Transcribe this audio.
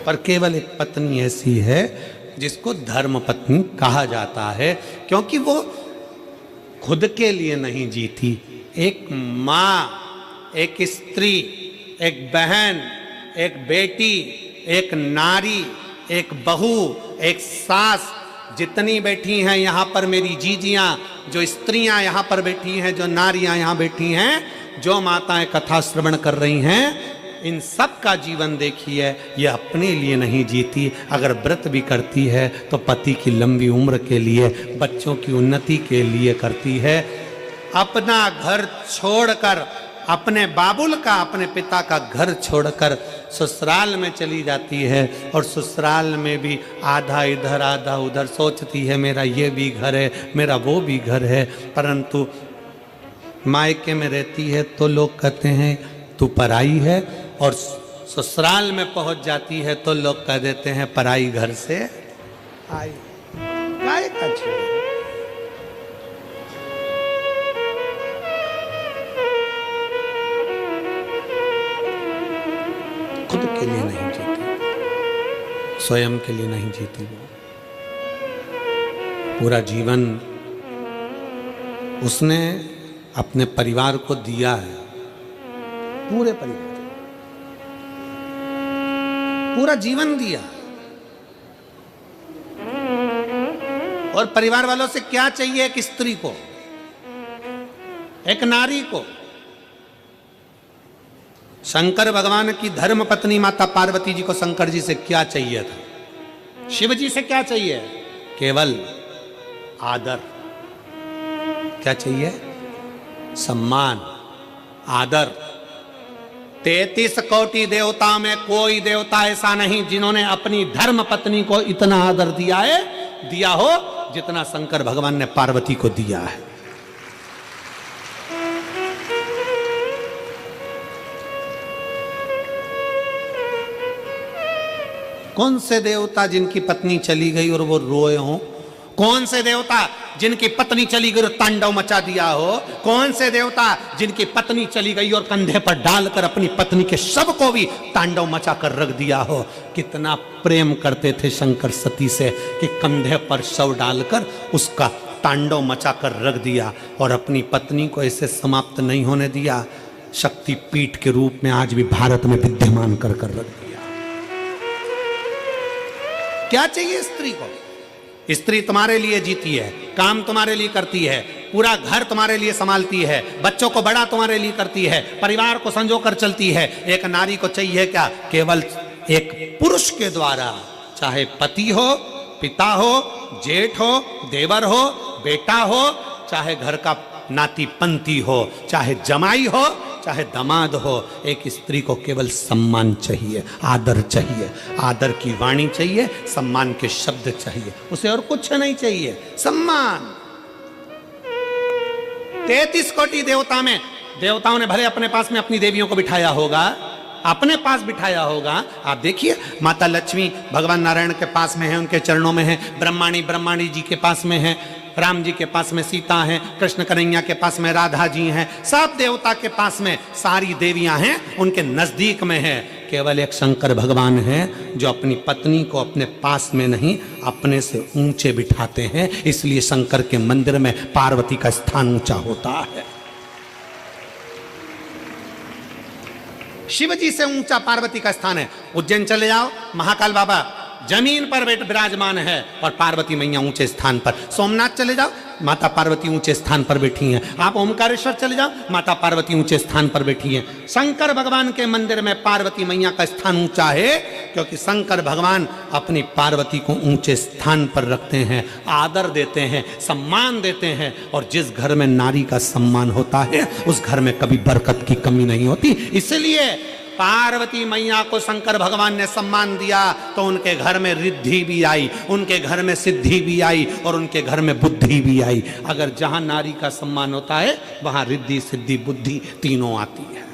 पर केवल एक पत्नी ऐसी है जिसको धर्म पत्नी कहा जाता है, क्योंकि वो खुद के लिए नहीं जीती। एक माँ, एक स्त्री, एक बहन, एक बेटी, एक नारी, एक बहू, एक सास, जितनी बैठी हैं यहाँ पर मेरी जीजियाँ, जो स्त्रियाँ यहाँ पर बैठी हैं, जो नारियाँ यहाँ बैठी हैं, जो माताएं कथा श्रवण कर रही हैं, इन सब का जीवन देखिए, ये अपने लिए नहीं जीती। अगर व्रत भी करती है तो पति की लंबी उम्र के लिए, बच्चों की उन्नति के लिए करती है। अपना घर छोड़कर, अपने बाबुल का, अपने पिता का घर छोड़कर ससुराल में चली जाती है, और ससुराल में भी आधा इधर आधा उधर सोचती है मेरा ये भी घर है, मेरा वो भी घर है। परंतु मायके में रहती है तो लोग कहते हैं तू पराई है, और ससुराल में पहुंच जाती है तो लोग कह देते हैं पराई घर से आई। काय का छेड़? खुद के लिए नहीं जीती, स्वयं के लिए नहीं जीती। वो पूरा जीवन उसने अपने परिवार को दिया है, पूरे परिवार, पूरा जीवन दिया। और परिवार वालों से क्या चाहिए एक स्त्री को, एक नारी को? शंकर भगवान की धर्म पत्नी माता पार्वती जी को शंकर जी से क्या चाहिए था? शिव जी से क्या चाहिए? केवल आदर। क्या चाहिए? सम्मान, आदर। 33 कोटि देवता में कोई देवता ऐसा नहीं जिन्होंने अपनी धर्म पत्नी को इतना आदर दिया हो जितना शंकर भगवान ने पार्वती को दिया है। कौन से देवता जिनकी पत्नी चली गई और वो रोए हों? कौन से देवता जिनकी पत्नी चली गई और तांडव मचा दिया हो? कौन से देवता जिनकी पत्नी चली गई और कंधे पर डालकर अपनी पत्नी के शव को भी तांडव मचा कर रख दिया हो? कितना प्रेम करते थे शंकर सती से कि कंधे पर शव डालकर उसका तांडव मचा कर रख दिया, और अपनी पत्नी को ऐसे समाप्त नहीं होने दिया। शक्ति पीठ के रूप में आज भी भारत में विद्यमान कर रख दिया। क्या चाहिए स्त्री को? स्त्री तुम्हारे लिए जीती है, काम तुम्हारे लिए करती है, पूरा घर तुम्हारे लिए संभालती है, बच्चों को बड़ा तुम्हारे लिए करती है, परिवार को संजो कर चलती है। एक नारी को चाहिए क्या? केवल एक पुरुष के द्वारा, चाहे पति हो, पिता हो, जेठ हो, देवर हो, बेटा हो, चाहे घर का नाती पंती हो, चाहे जमाई हो, चाहे दामाद हो, एक स्त्री को केवल सम्मान चाहिए, आदर चाहिए, आदर की वाणी चाहिए, सम्मान के शब्द चाहिए, उसे और कुछ नहीं चाहिए। सम्मान। 33 कोटि देवता में, देवताओं ने भले अपने पास में अपनी देवियों को बिठाया होगा, अपने पास बिठाया होगा। आप देखिए, माता लक्ष्मी भगवान नारायण के पास में है, उनके चरणों में है। ब्रह्माणी जी के पास में है, राम जी के पास में सीता है, कृष्ण कन्हैया के पास में राधा जी हैं, सब देवता के पास में सारी देवियां हैं, उनके नजदीक में है। केवल एक शंकर भगवान है जो अपनी पत्नी को अपने पास में नहीं, अपने से ऊंचे बिठाते हैं। इसलिए शंकर के मंदिर में पार्वती का स्थान ऊंचा होता है। शिव जी से ऊंचा पार्वती का स्थान है। उज्जैन चले जाओ, महाकाल बाबा जमीन पर विराजमान है और पार्वती मैया ऊंचे स्थान पर। सोमनाथ चले जाओ, माता पार्वती ऊंचे स्थान पर बैठी हैं। आप ओमकारेश्वर चले जाओ, माता पार्वती ऊंचे स्थान पर बैठी हैं। शंकर भगवान के मंदिर में पार्वती मैया का स्थान ऊंचा है, क्योंकि शंकर भगवान अपनी पार्वती को ऊंचे स्थान पर रखते हैं, आदर देते हैं, सम्मान देते हैं। और जिस घर में नारी का सम्मान होता है, उस घर में कभी बरकत की कमी नहीं होती। इसलिए पार्वती मैया को शंकर भगवान ने सम्मान दिया तो उनके घर में रिद्धि भी आई, उनके घर में सिद्धि भी आई, और उनके घर में बुद्धि भी आई। अगर जहां नारी का सम्मान होता है, वहां रिद्धि, सिद्धि, बुद्धि तीनों आती है।